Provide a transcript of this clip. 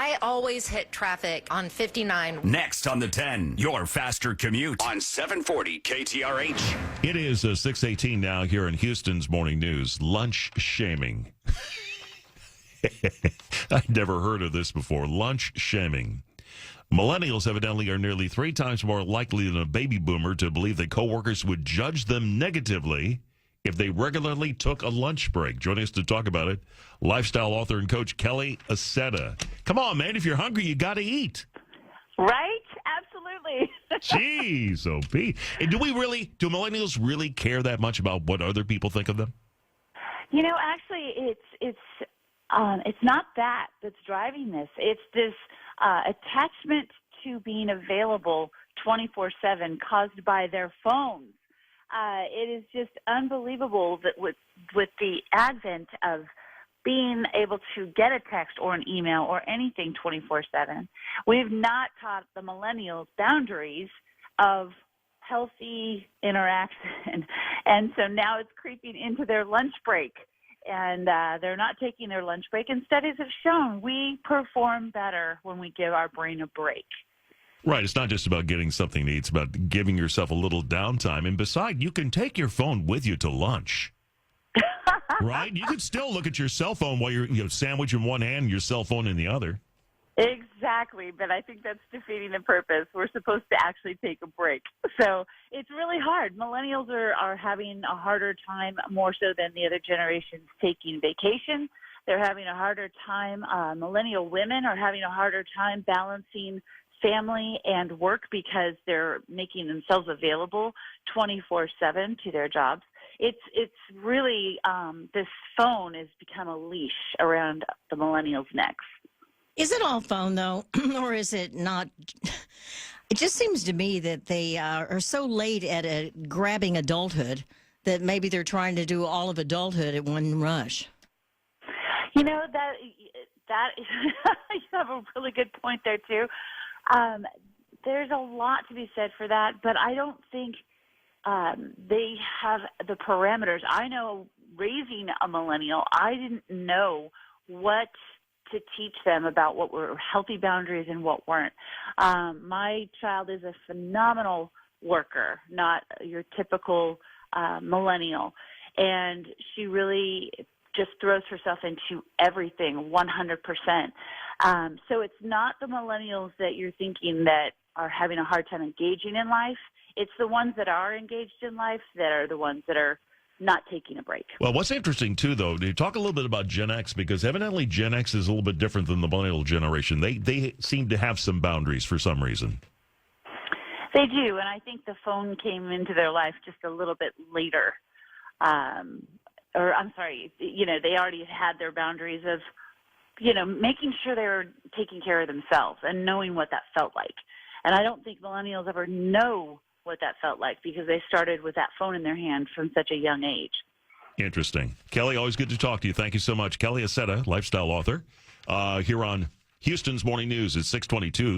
I always hit traffic on 59. Next on the 10, your faster commute on 740 KTRH. It is 6:18 now here in Houston's Morning News. Lunch shaming. I'd never heard of this before. Lunch shaming. Millennials evidently are nearly 3 times more likely than a baby boomer to believe that coworkers would judge them negatively if they regularly took a lunch break. Joining us to talk about it, lifestyle author and coach Kelly Accetta. Come on, man. If you're hungry, you got to eat. Right? Absolutely. Jeez, OP. And do millennials really care that much about what other people think of them? You know, actually, it's not that that's driving this. It's this attachment to being available 24/7 caused by their phones. It is just unbelievable that with the advent of being able to get a text or an email or anything 24/7, we've not taught the millennials boundaries of healthy interaction. And so now it's creeping into their lunch break. And they're not taking their lunch break. And studies have shown we perform better when we give our brain a break. Right. It's not just about getting something to eat. It's about giving yourself a little downtime. And besides, you can take your phone with you to lunch. Right? You could still look at your cell phone while you're sandwich in one hand and your cell phone in the other. Exactly, but I think that's defeating the purpose. We're supposed to actually take a break. So it's really hard. Millennials are having a harder time, more so than the other generations, taking vacation. They're having a harder time. Millennial women are having a harder time balancing family and work because they're making themselves available 24/7 to their jobs. It's really, this phone has become a leash around the millennials' necks. Is it all phone, though, or is it not? It just seems to me that they are so late at grabbing adulthood that maybe they're trying to do all of adulthood at one rush. You know, that you have a really good point there, too. There's a lot to be said for that, but I don't think they have the parameters. I know raising a millennial, I didn't know what to teach them about what were healthy boundaries and what weren't. My child is a phenomenal worker, not your typical millennial, and she really just throws herself into everything 100%. So it's not the millennials that you're thinking that are having a hard time engaging in life. It's the ones that are engaged in life that are the ones that are not taking a break. Well, what's interesting, too, though, to talk a little bit about Gen X, because evidently Gen X is a little bit different than the millennial generation. They seem to have some boundaries for some reason. They do, and I think the phone came into their life just a little bit later. They already had their boundaries of, making sure they were taking care of themselves and knowing what that felt like. And I don't think millennials ever know what that felt like because they started with that phone in their hand from such a young age. Interesting. Kelly, always good to talk to you. Thank you so much. Kelly Accetta, lifestyle author, here on Houston's Morning News at 6:22.